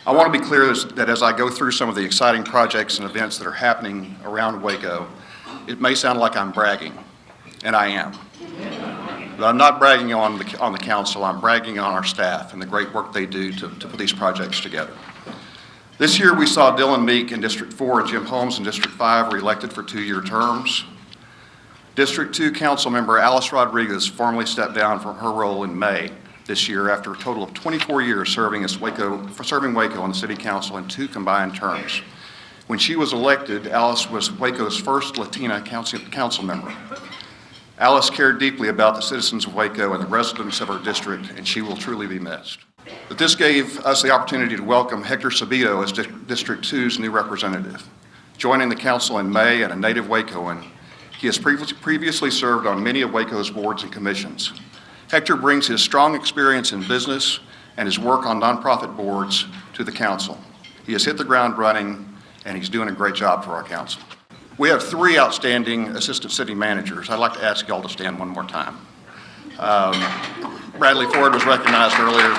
I want to be clear that as I go through some of the exciting projects and events that are happening around Waco, it may sound like I'm bragging, and I am. But I'm not bragging on the council, I'm bragging on our staff and the great work they do to put these projects together. This year we saw Dylan Meek in District 4 and Jim Holmes in District 5 re-elected for 2-year terms. District 2 Council Member Alice Rodriguez formally stepped down from her role in May this year after a total of 24 years serving Waco on the City Council in 2 combined terms. When she was elected, Alice was Waco's first Latina council member. Alice cared deeply about the citizens of Waco and the residents of our district, and she will truly be missed. But this gave us the opportunity to welcome HECTOR SABIDO as District 2's new representative. Joining the council in May and a native Wacoan, he has previously served on many of Waco's boards and commissions. HECTOR brings his strong experience in business and his work on nonprofit boards to the council. He has hit the ground running, and he's doing a great job for our council. We have 3 outstanding assistant city managers. I'd like to ask y'all to stand one more time. Bradley Ford was recognized earlier.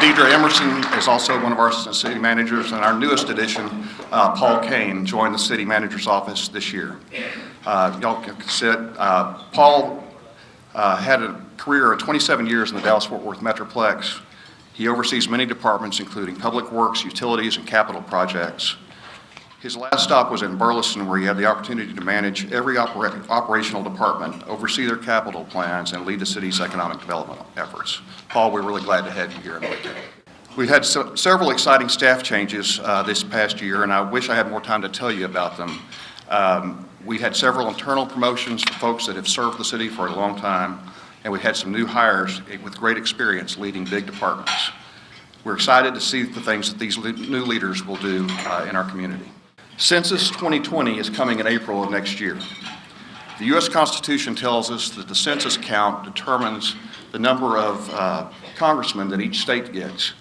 Deidre Emerson is also one of our assistant city managers, and our newest addition, Paul CAIN, joined the city manager's office this year. Y'all can sit. Paul had a career of 27 years in the Dallas-Fort Worth Metroplex. He oversees many departments, including public works, utilities, and capital projects. His last stop was in Burleson, where he had the opportunity to manage every operational department, oversee their capital plans, and lead the city's economic development efforts. Paul, we're really glad to have you here in Waco. We've had several exciting staff changes this past year, and I wish I had more time to tell you about them. We've had several internal promotions for folks that have served the city for a long time, and we've had some new hires with great experience leading big departments. We're excited to see the things that these new leaders will do in our community. Census 2020 is coming in April of next year. The U.S. Constitution tells us that the census count determines the number of congressmen that each state gets.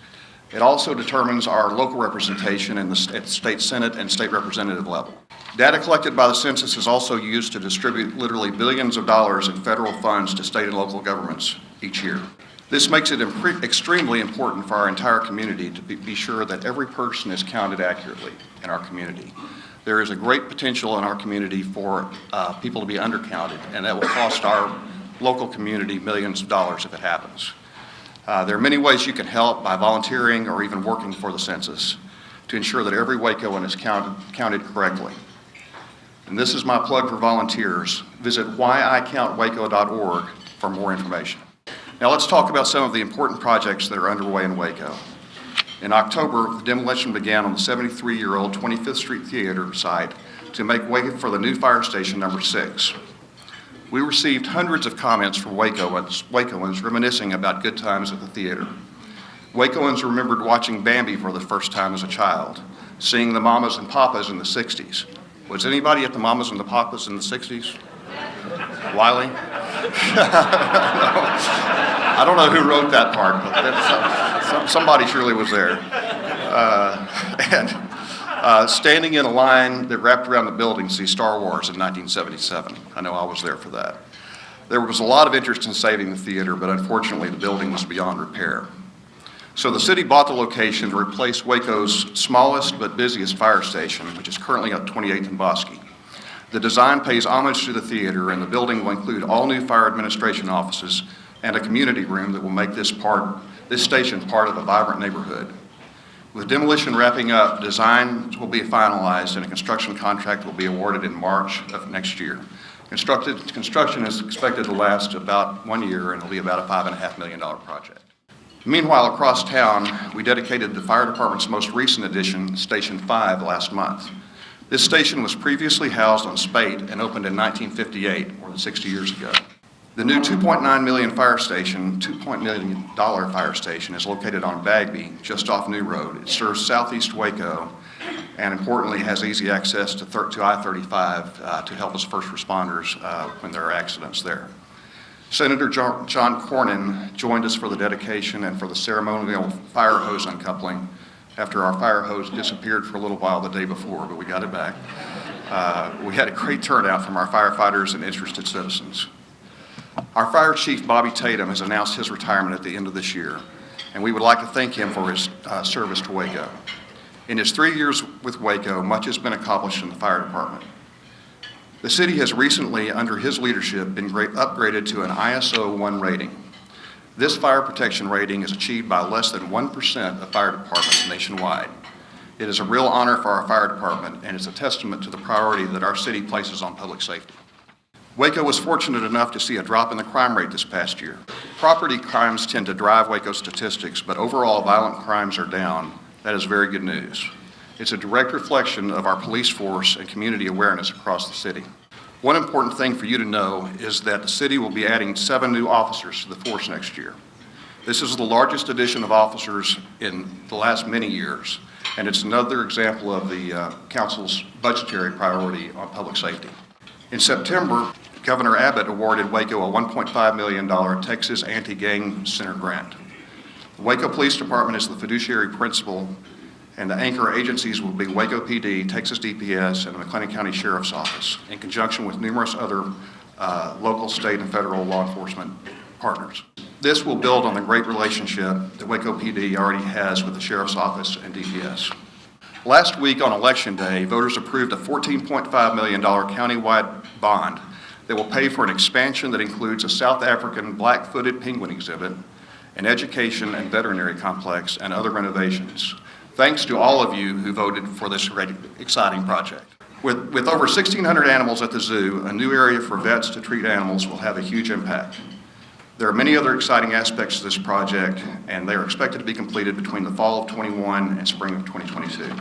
It also determines our local representation at the state senate and state representative level. Data collected by the census is also used to distribute literally billions of dollars in federal funds to state and local governments each year. This makes it extremely important for our entire community to be sure that every person is counted accurately in our community. There is a great potential in our community for people to be undercounted, and that will cost our local community millions of dollars if it happens. There are many ways you can help by volunteering or even working for the census to ensure that every Wacoan is counted correctly. And this is my plug for volunteers. Visit whyiCountWaco.org for more information. Now let's talk about some of the important projects that are underway in Waco. In October, the demolition began on the 73-year-old 25th Street Theater site to make way for the new fire station number 6. We received hundreds of comments from Wacoans reminiscing about good times at the theater. Wacoans remembered watching Bambi for the first time as a child, seeing the Mamas and Papas in the 60s. Was anybody at the Mamas and the Papas in the 60s? Wiley? No. I don't know who wrote that part, but somebody surely was there. Standing in a line that wrapped around the building to see Star Wars in 1977. I know I was there for that. There was a lot of interest in saving the theater, but unfortunately the building was beyond repair. So the city bought the location to replace Waco's smallest but busiest fire station, which is currently at 28th and Bosque. The design pays homage to the theater, and the building will include all new fire administration offices and a community room that will make this station part of a vibrant neighborhood. With demolition wrapping up, design will be finalized and a construction contract will be awarded in March of next year. Construction is expected to last about 1 year, and it'll be about a $5.5 million project. Meanwhile, across town, we dedicated the fire department's most recent addition, Station 5, last month. This station was previously housed on Spate and opened in 1958, more than 60 years ago. The new $2.9 million fire station is located on Bagby, just off New Road. It serves southeast Waco, and importantly has easy access to I-35 to help us first responders when there are accidents there. Senator John Cornyn joined us for the dedication and for the ceremonial fire hose uncoupling after our fire hose disappeared for a little while the day before, but we got it back. We had a great turnout from our firefighters and interested citizens. Our fire chief, Bobby Tatum, has announced his retirement at the end of this year. and we would like to thank him for his service to Waco. In his 3 years with Waco, much has been accomplished in the fire department. The city has recently, under his leadership, been upgraded to an ISO 1 rating. This fire protection rating is achieved by less than 1% of fire departments nationwide. It is a real honor for our fire department, and it's a testament to the priority that our city places on public safety. Waco was fortunate enough to see a drop in the crime rate this past year. Property crimes tend to drive Waco statistics, but overall violent crimes are down. That is very good news. It's a direct reflection of our police force and community awareness across the city. One important thing for you to know is that the city will be adding 7 new officers to the force next year. This is the largest addition of officers in the last many years, and it's another example of the council's budgetary priority on public safety. In September, Governor Abbott awarded Waco a $1.5 million Texas Anti-Gang Center grant. The Waco Police Department is the fiduciary principal, and the anchor agencies will be Waco PD, Texas DPS, and the McLennan County Sheriff's Office, in conjunction with numerous other local, state, and federal law enforcement partners. This will build on the great relationship that Waco PD already has with the Sheriff's Office and DPS. Last week on Election Day, voters approved a $14.5 million countywide bond that will pay for an expansion that includes a South African black-footed penguin exhibit, an education and veterinary complex, and other renovations. Thanks to all of you who voted for this great, exciting project. With over 1,600 animals at the zoo, a new area for vets to treat animals will have a huge impact. There are many other exciting aspects to this project, and they are expected to be completed between the fall of 21 and spring of 2022.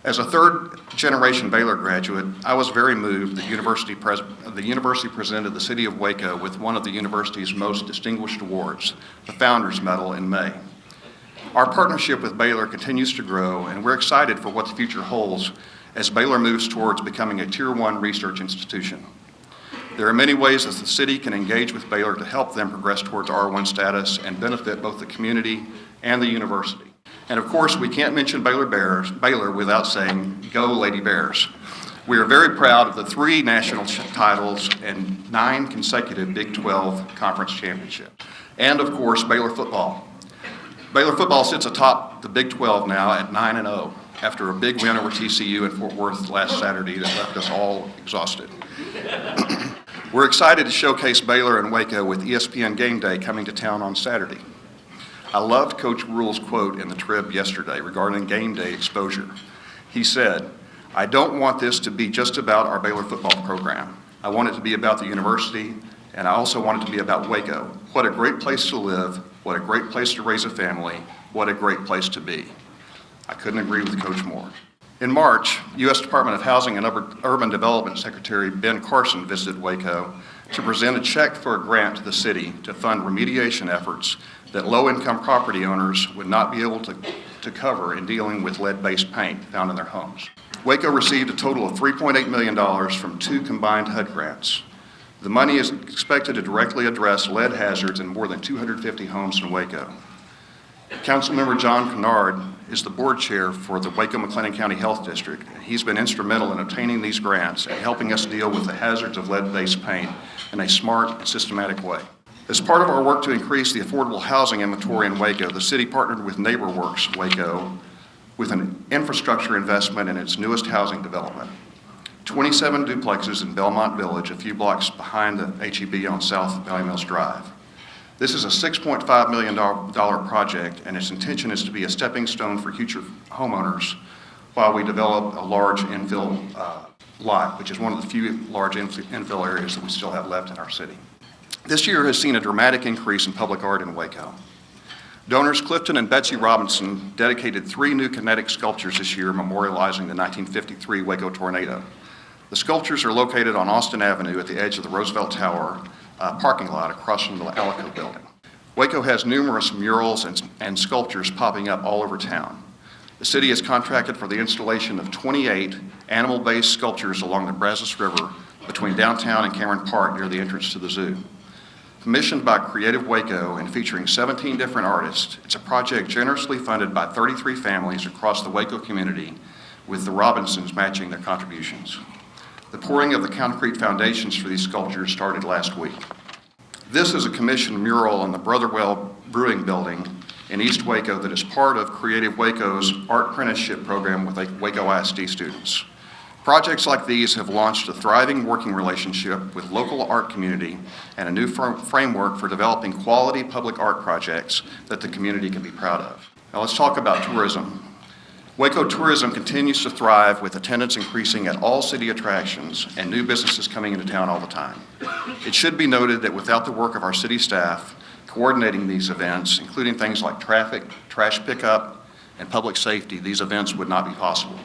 As a third-generation Baylor graduate, I was very moved that the university presented the city of Waco with one of the university's most distinguished awards, the Founders Medal, in May. Our partnership with Baylor continues to grow, and we're excited for what the future holds as Baylor moves towards becoming a Tier 1 research institution. There are many ways that the city can engage with Baylor to help them progress towards R1 status and benefit both the community and the university. And of course, we can't mention Baylor without saying, go Lady Bears. We are very proud of the 3 national titles and 9 consecutive Big 12 conference championships. And of course, Baylor football. Baylor football sits atop the Big 12 now at 9-0 after a big win over TCU in Fort Worth last Saturday that left us all exhausted. We're excited to showcase Baylor and Waco with ESPN Game Day coming to town on Saturday. I loved Coach Rule's quote in the Trib yesterday regarding game day exposure. He said, "I don't want this to be just about our Baylor football program. I want it to be about the university, and I also want it to be about Waco. What a great place to live, what a great place to raise a family, what a great place to be." I couldn't agree with Coach more. In March, U.S. Department of Housing and Urban Development Secretary Ben Carson visited Waco to present a check for a grant to the city to fund remediation efforts that low-income property owners would not be able to cover in dealing with lead-based paint found in their homes. Waco received a total of $3.8 million from 2 combined HUD grants. The money is expected to directly address lead hazards in more than 250 homes in Waco. Councilmember John Kennard is the board chair for the Waco-McLennan County Health District. He's been instrumental in obtaining these grants and helping us deal with the hazards of lead-based paint in a smart and systematic way. As part of our work to increase the affordable housing inventory in Waco, the city partnered with NEIGHBORWORKS Waco with an infrastructure investment in its newest housing development. 27 duplexes in Belmont Village, a few blocks behind the HEB on South Valley Mills Drive. This is a $6.5 million project, and its intention is to be a stepping stone for future homeowners while we develop a large infill lot, which is one of the few large infill areas that we still have left in our city. This year has seen a dramatic increase in public art in Waco. Donors Clifton and Betsy Robinson dedicated 3 new KINETIC sculptures this year memorializing the 1953 Waco tornado. The sculptures are located on Austin Avenue at the edge of the Roosevelt Tower parking lot across from the Alico building. Waco has numerous murals and sculptures popping up all over town. The city has contracted for the installation of 28 animal-based sculptures along the Brazos River between downtown and Cameron Park near the entrance to the zoo. Commissioned by Creative Waco and featuring 17 different artists, it's a project generously funded by 33 families across the Waco community, with the Robinsons matching their contributions. The pouring of the concrete foundations for these sculptures started last week. This is a commissioned mural on the Brotherwell Brewing Building in East Waco that is part of Creative Waco's art apprenticeship program with Waco ISD students. Projects like these have launched a thriving working relationship with local art community and a new framework for developing quality public art projects that the community can be proud of. Now let's talk about tourism. Waco tourism continues to thrive with attendance increasing at all city attractions and new businesses coming into town all the time. It should be noted that without the work of our city staff coordinating these events, including things like traffic, trash pickup, and public safety, these events would not be possible.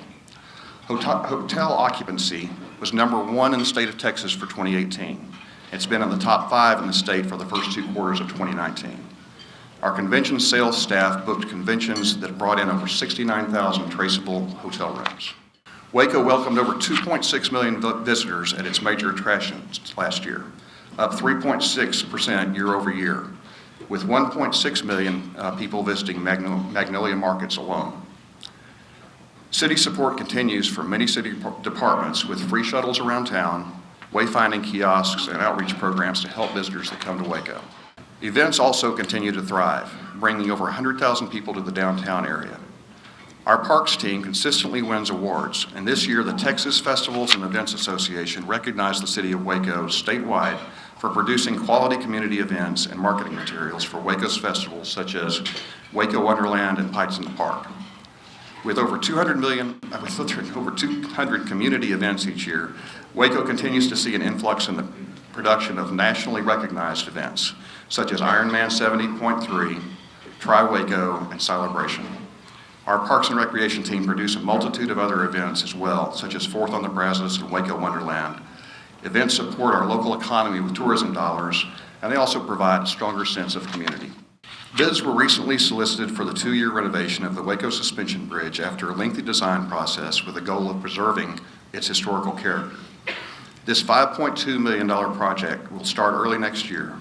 Hotel occupancy was #1 in the state of Texas for 2018. It's been in the top 5 in the state for the first 2 quarters of 2019. Our convention sales staff booked conventions that brought in over 69,000 traceable hotel rooms. Waco welcomed over 2.6 million visitors at its major attractions last year, up 3.6% year over year, with 1.6 million people visiting Magnolia Markets alone. City support continues from many city departments with free shuttles around town, wayfinding kiosks, and outreach programs to help visitors that come to Waco. Events also continue to thrive, bringing over 100,000 people to the downtown area. Our parks team consistently wins awards, and this year the Texas Festivals and Events Association recognized the city of Waco statewide for producing quality community events and marketing materials for Waco's festivals such as Waco Wonderland and Pikes in the Park. With over 200 community events each year, Waco continues to see an influx in the production of nationally recognized events, such as Ironman 70.3, Tri-Waco, and Celebration. Our Parks and Recreation team produce a multitude of other events as well, such as Fourth on the Brazos and Waco Wonderland. Events support our local economy with tourism dollars, and they also provide a stronger sense of community. Bids were recently solicited for the 2-year renovation of the Waco Suspension Bridge after a lengthy design process with the goal of preserving its historical character. This $5.2 million project will start early next year.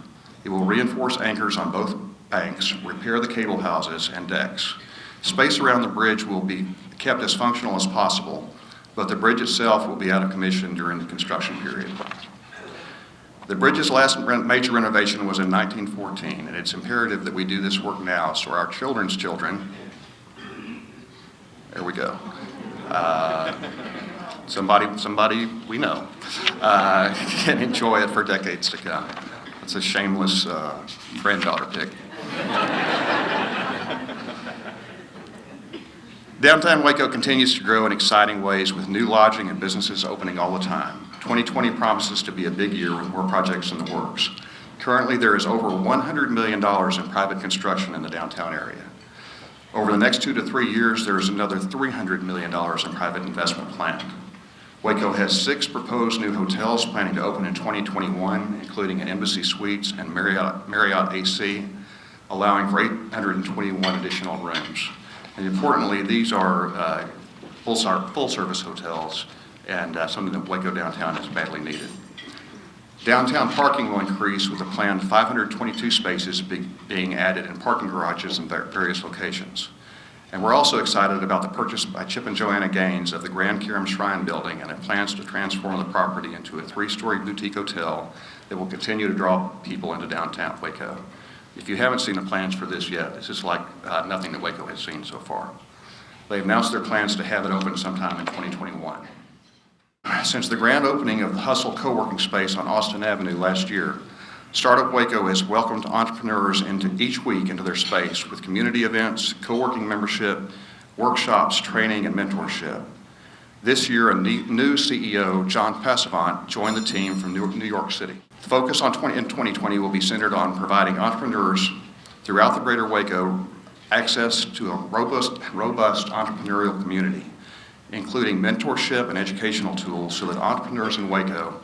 It will reinforce anchors on both banks, repair the cable houses and decks. Space around the bridge will be kept as functional as possible, but the bridge itself will be out of commission during the construction period. The bridge's last major renovation was in 1914, and it's imperative that we do this work now so our children's children, there we go, somebody we know, can enjoy it for decades to come. It's a shameless granddaughter pick. Downtown Waco continues to grow in exciting ways with new lodging and businesses opening all the time. 2020 promises to be a big year with more projects in the works. Currently, there is over $100 million in private construction in the downtown area. Over the next 2 to 3 years, there is another $300 million in private investment planned. Waco has 6 proposed new hotels planning to open in 2021, including an Embassy Suites and Marriott AC, allowing for 821 additional rooms. And importantly, these are full-service hotels and something that Waco downtown is badly needed. Downtown parking will increase with a planned 522 spaces being added in parking garages in various locations. And we're also excited about the purchase by Chip and Joanna Gaines of the Grand Kiram Shrine Building and it plans to transform the property into a 3-story boutique hotel that will continue to draw people into downtown Waco. If you haven't seen the plans for this yet, this is like nothing that Waco has seen so far. They've announced their plans to have it open sometime in 2021. Since the grand opening of the Hustle co-working space on Austin Avenue last year, Startup Waco has welcomed entrepreneurs each week into their space with community events, co-working membership, workshops, training, and mentorship. This year, a new CEO, John Passavant, joined the team from New York City. The focus in 2020 will be centered on providing entrepreneurs throughout the greater Waco access to a robust entrepreneurial community, including mentorship and educational tools so that entrepreneurs in Waco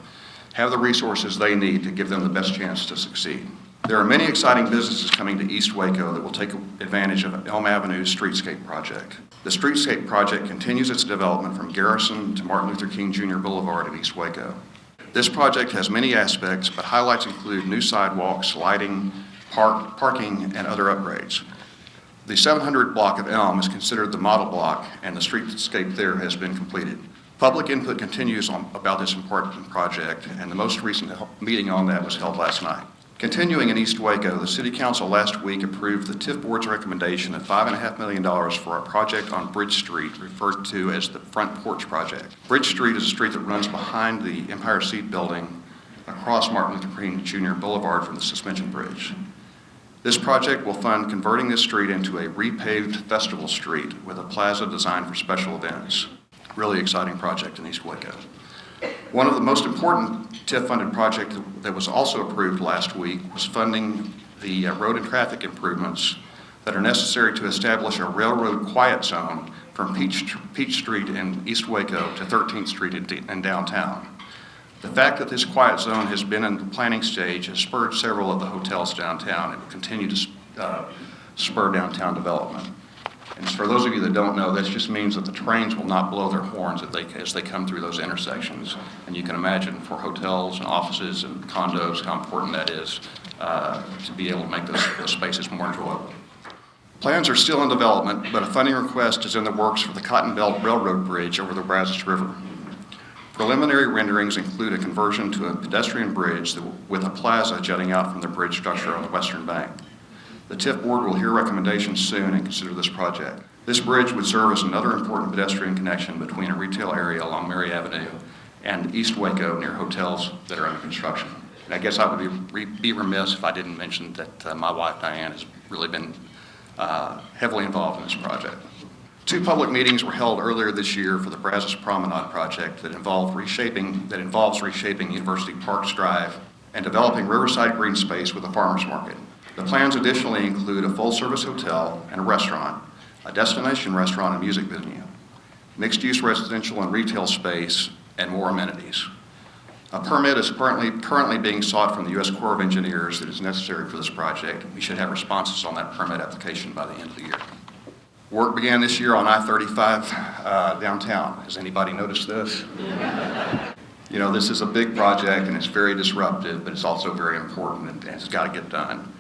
have the resources they need to give them the best chance to succeed. There are many exciting businesses coming to East Waco that will take advantage of Elm Avenue's streetscape project. The streetscape project continues its development from Garrison to Martin Luther King Jr. Boulevard in East Waco. This project has many aspects, but highlights include new sidewalks, lighting, parking, and other upgrades. The 700 block of Elm is considered the model block, and the streetscape there has been completed. Public input continues about this important project, and the most recent meeting on that was held last night. Continuing in East Waco, the City Council last week approved the TIF Board's recommendation of $5.5 million for a project on Bridge Street referred to as the Front Porch Project. Bridge Street is a street that runs behind the Empire Seat Building across Martin Luther King Jr. Boulevard from the Suspension Bridge. This project will fund converting this street into a repaved festival street with a plaza designed for special events. Really exciting project in East Waco. One of the most important TIF-funded project that was also approved last week was funding the road and traffic improvements that are necessary to establish a railroad quiet zone from Peach Street in East Waco to 13th Street in downtown. The fact that this quiet zone has been in the planning stage has spurred several of the hotels downtown and will continue to spur downtown development. And for those of you that don't know, that just means that the trains will not blow their horns as they come through those intersections. And you can imagine for hotels and offices and condos how important that is to be able to make those spaces more enjoyable. Plans are still in development, but a funding request is in the works for the Cotton Belt Railroad Bridge over the Brazos River. Preliminary renderings include a conversion to a pedestrian bridge with a plaza jutting out from the bridge structure on the western bank. The TIF Board will hear recommendations soon and consider this project. This bridge would serve as another important pedestrian connection between a retail area along Mary Avenue and East Waco near hotels that are under construction. And I guess I would be remiss if I didn't mention that my wife Diane has really been heavily involved in this project. 2 public meetings were held earlier this year for the Brazos Promenade project that involves reshaping University Parks Drive and developing riverside green space with a farmer's market. The plans additionally include a full-service hotel and a restaurant, a destination restaurant and music venue, mixed-use residential and retail space, and more amenities. A permit is currently being sought from the U.S. Corps of Engineers that is necessary for this project. We should have responses on that permit application by the end of the year. Work began this year on I-35 downtown. Has anybody noticed this? You know, this is a big project and it's very disruptive, but it's also very important and it's got to get done.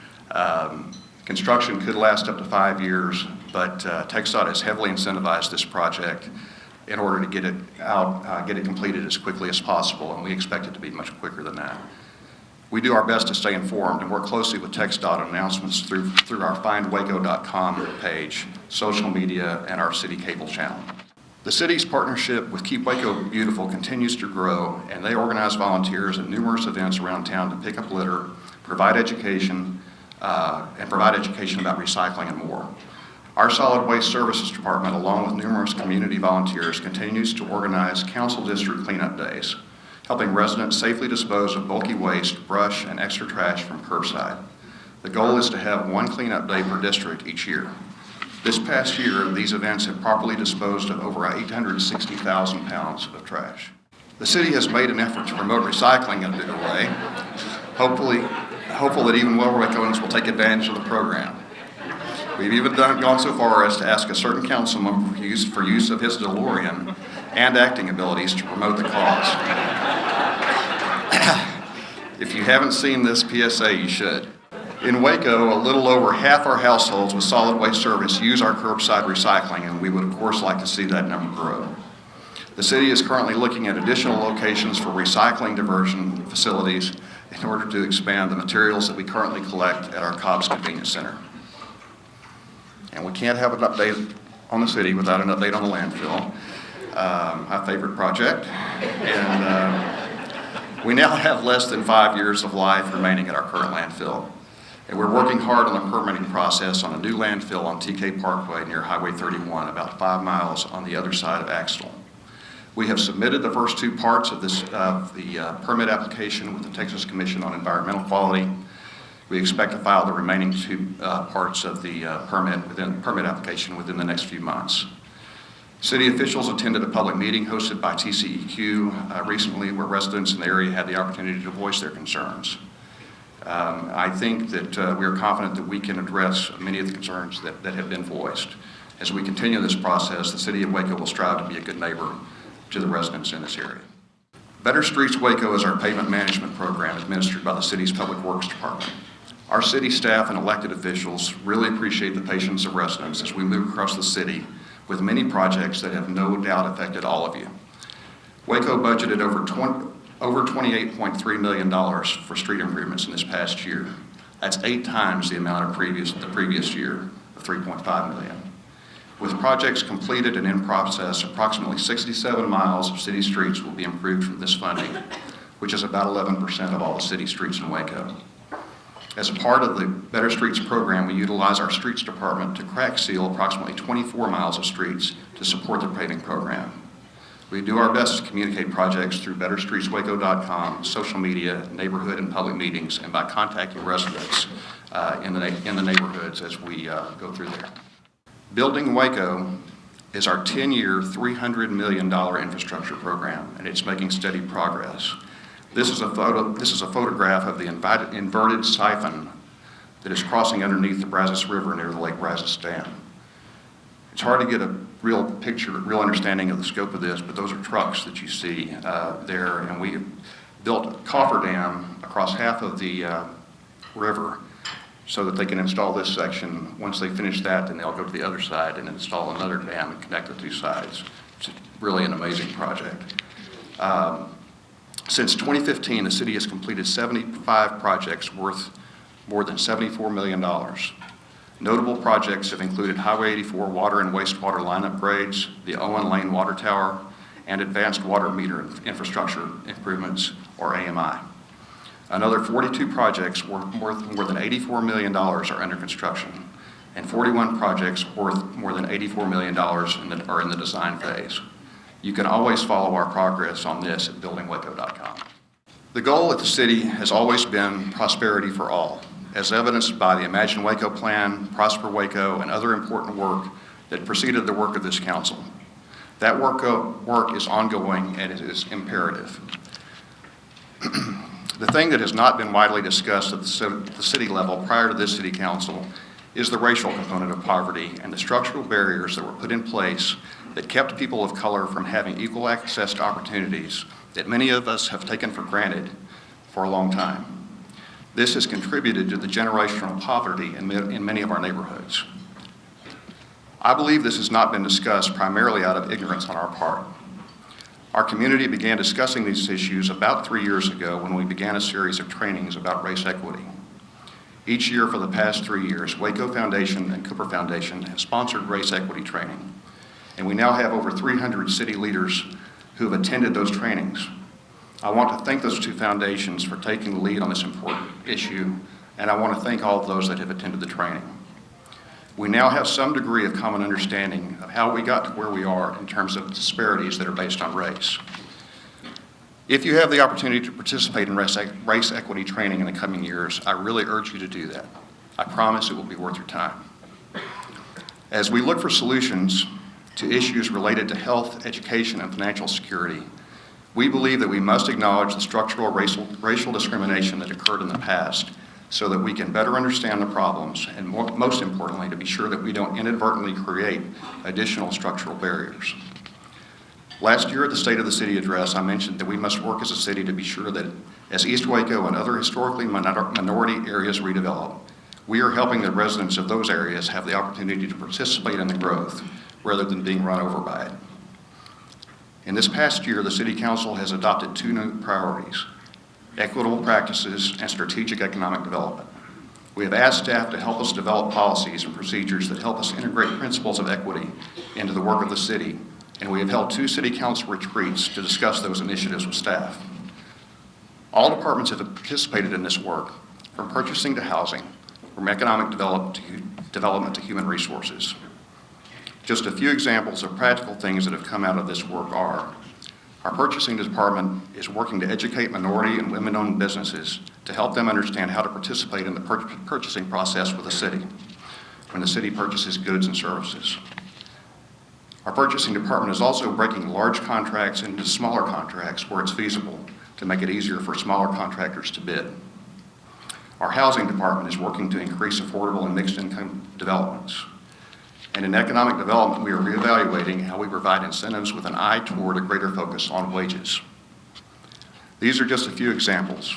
Construction could last up to 5 years, but TxDOT has heavily incentivized this project in order to get it completed as quickly as possible, and we expect it to be much quicker than that. We do our best to stay informed and work closely with TxDOT on announcements through our findwaco.com page, social media, and our city cable channel. The city's partnership with Keep Waco Beautiful continues to grow, and they organize volunteers at numerous events around town to pick up litter, provide education about recycling and more. Our Solid Waste Services Department, along with numerous community volunteers, continues to organize council district cleanup days, helping residents safely dispose of bulky waste, brush, and extra trash from curbside. The goal is to have 1 cleanup day per district each year. This past year, these events have properly disposed of over 860,000 pounds of trash. The city has made an effort to promote recycling in a bigger way. Hopeful that even Wacoans will take advantage of the program. We've even gone so far as to ask a certain council member for use of his DeLorean and acting abilities to promote the cause. If you haven't seen this PSA, you should. In Waco, a little over half our households with solid waste service use our curbside recycling, and we would of course like to see that number grow. The city is currently looking at additional locations for recycling diversion facilities in order to expand the materials that we currently collect at our Cobb's Convenience Center. And we can't have an update on the city without an update on the landfill, my favorite project. And we now have less than 5 years of life remaining at our current landfill. And we're working hard on the permitting process on a new landfill on TK Parkway near Highway 31, about 5 miles on the other side of Axtell. We have submitted the first 2 parts of the permit application with the Texas Commission on Environmental Quality. We expect to file the remaining 2 parts of the permit application within the next few months. City officials attended a public meeting hosted by TCEQ recently where residents in the area had the opportunity to voice their concerns. I think that we are confident that we can address many of the concerns that have been voiced. As we continue this process, the City of Waco will strive to be a good neighbor to the residents in this area. Better Streets Waco is our pavement management program administered by the city's Public Works Department. Our city staff and elected officials really appreciate the patience of residents as we move across the city with many projects that have no doubt affected all of you. Waco budgeted over over $28.3 million for street improvements in this past year. That's 8 times the amount of the previous year of $3.5 million. With projects completed and in process, approximately 67 miles of city streets will be improved from this funding, which is about 11% of all the city streets in Waco. As a part of the Better Streets program, we utilize our streets department to crack seal approximately 24 miles of streets to support the paving program. We do our best to communicate projects through betterstreetswaco.com, social media, neighborhood and public meetings, and by contacting residents in the neighborhoods as we go through there. Building Waco is our 10-year, $300 million infrastructure program, and it's making steady progress. This is a photograph of the inverted siphon that is crossing underneath the Brazos River near the Lake Brazos Dam. It's hard to get a real picture, real understanding of the scope of this, but those are trucks that you see there, and we built a coffer dam across half of the river so that they can install this section. Once they finish that, then they'll go to the other side and install another dam and connect the 2 sides. It's really an amazing project. Since 2015, the city has completed 75 projects worth more than $74 million. Notable projects have included Highway 84 water and wastewater line upgrades, the Owen Lane Water Tower, and advanced water meter infrastructure improvements, or AMI. Another 42 projects worth more than $84 million are under construction, and 41 projects worth more than $84 million are in the design phase. You can always follow our progress on this at buildingwaco.com. The goal at the city has always been prosperity for all, as evidenced by the Imagine Waco plan, Prosper Waco, and other important work that preceded the work of this council. That work is ongoing and it is imperative. The thing that has not been widely discussed at the city level prior to this city council is the racial component of poverty and the structural barriers that were put in place that kept people of color from having equal access to opportunities that many of us have taken for granted for a long time. This has contributed to the generational poverty in many of our neighborhoods. I believe this has not been discussed primarily out of ignorance on our part. Our community began discussing these issues about 3 years ago when we began a series of trainings about race equity. Each year for the past 3 years, Waco Foundation and Cooper Foundation have sponsored race equity training, and we now have over 300 city leaders who have attended those trainings. I want to thank those 2 foundations for taking the lead on this important issue, and I want to thank all of those that have attended the training. We now have some degree of common understanding of how we got to where we are in terms of disparities that are based on race. If you have the opportunity to participate in race equity training in the coming years, I really urge you to do that. I promise it will be worth your time. As we look for solutions to issues related to health, education, and financial security, we believe that we must acknowledge the structural racial discrimination that occurred in the past so that we can better understand the problems and most importantly, to be sure that we don't inadvertently create additional structural barriers. Last year at the State of the City address, I mentioned that we must work as a city to be sure that as East Waco and other historically minority areas redevelop, we are helping the residents of those areas have the opportunity to participate in the growth rather than being run over by it. In this past year, the City Council has adopted 2 new priorities: equitable practices and strategic economic development. We have asked staff to help us develop policies and procedures that help us integrate principles of equity into the work of the city, and we have held 2 City Council retreats to discuss those initiatives with staff. All departments have participated in this work, from purchasing to housing, from economic development to human resources. Just a few examples of practical things that have come out of this work are: our purchasing department is working to educate minority and women-owned businesses to help them understand how to participate in the purchasing process with the city when the city purchases goods and services. Our purchasing department is also breaking large contracts into smaller contracts where it's feasible to make it easier for smaller contractors to bid. Our housing department is working to increase affordable and mixed income developments. And in economic development, we are reevaluating how we provide incentives with an eye toward a greater focus on wages. These are just a few examples.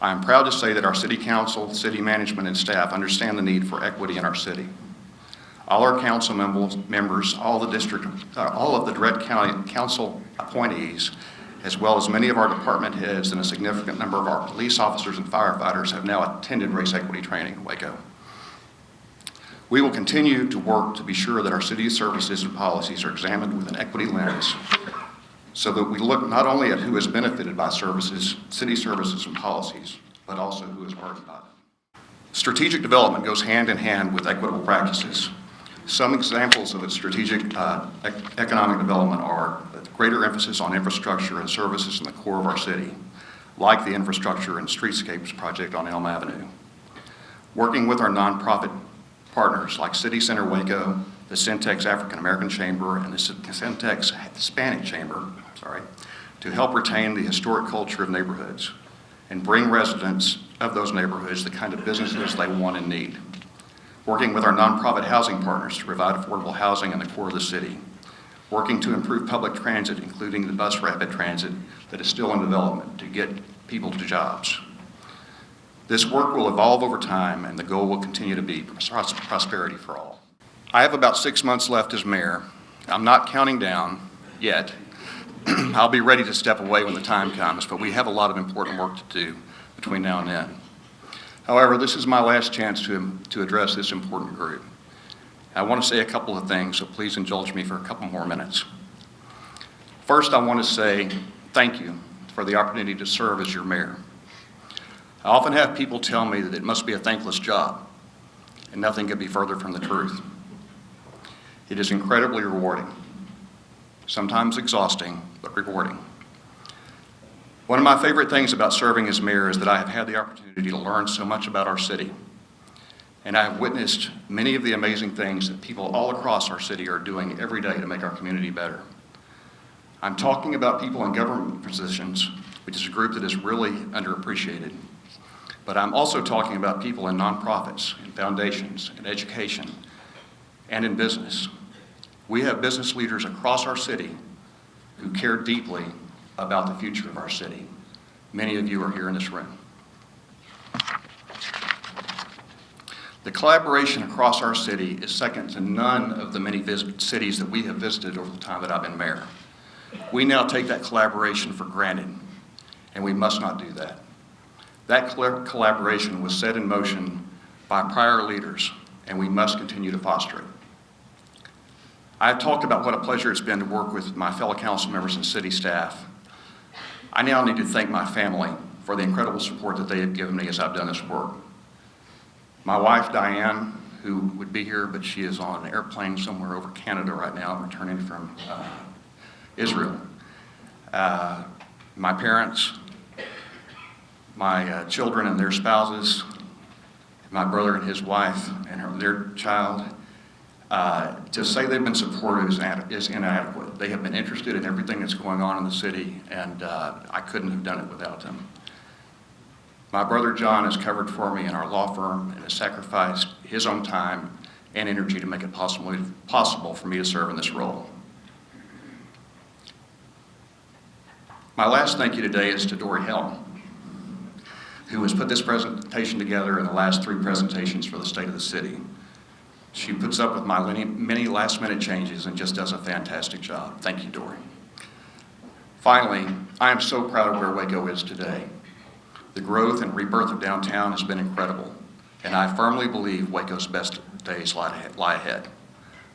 I am proud to say that our City Council, city management, and staff understand the need for equity in our city. All our council members, all of the direct county council appointees as well as many of our department heads and a significant number of our police officers and firefighters have now attended race equity training in Waco. We will continue to work to be sure that our city services and policies are examined with an equity lens so that we look not only at who has benefited by services, city services and policies, but also who is burdened by them. Strategic development goes hand in hand with equitable practices. Some examples of its strategic economic development are greater emphasis on infrastructure and services in the core of our city, like the infrastructure and streetscapes project on Elm Avenue. Working with our nonprofit partners like City Center Waco, the Centex African American Chamber, and the Centex Hispanic Chamber, to help retain the historic culture of neighborhoods and bring residents of those neighborhoods the kind of businesses they want and need. Working with our nonprofit housing partners to provide affordable housing in the core of the city. Working to improve public transit, including the bus rapid transit that is still in development to get people to jobs. This work will evolve over time, and the goal will continue to be prosperity for all. I have about 6 months left as mayor. I'm not counting down yet. I'll be ready to step away when the time comes, but we have a lot of important work to do between now and then. However, this is my last chance to address this important group. I want to say a couple of things, so please indulge me for a couple more minutes. First, I want to say thank you for the opportunity to serve as your mayor. I often have people tell me that it must be a thankless job, and nothing could be further from the truth. It is incredibly rewarding, sometimes exhausting, but rewarding. One of my favorite things about serving as mayor is that I have had the opportunity to learn so much about our city. And I have witnessed many of the amazing things that people all across our city are doing every day to make our community better. I'm talking about people in government positions, which is a group that is really underappreciated. But I'm also talking about people in nonprofits, in foundations, in education, and in business. We have business leaders across our city who care deeply about the future of our city. Many of you are here in this room. The collaboration across our city is second to none of the many cities that we have visited over the time that I've been mayor. We now take that collaboration for granted, and we must not do that. That collaboration was set in motion by prior leaders, and we must continue to foster it. I've talked about what a pleasure it's been to work with my fellow council members and city staff. I now need to thank my family for the incredible support that they have given me as I've done this work. My wife, Diane, who would be here, but she is on an airplane somewhere over Canada right now, returning from Israel. My parents, my children and their spouses, my brother and his wife and their child. To say they've been supportive is inadequate. They have been interested in everything that's going on in the city, and I couldn't have done it without them. My brother John has covered for me in our law firm and has sacrificed his own time and energy to make it possible for me to serve in this role. My last thank you today is to Dory Helm, who has put this presentation together in the last 3 presentations for the state of the city. She puts up with my many last-minute changes and just does a fantastic job. Thank you, Dory. Finally, I am so proud of where Waco is today. The growth and rebirth of downtown has been incredible, and I firmly believe Waco's best days lie ahead.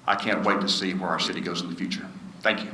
I can't wait to see where our city goes in the future. Thank you.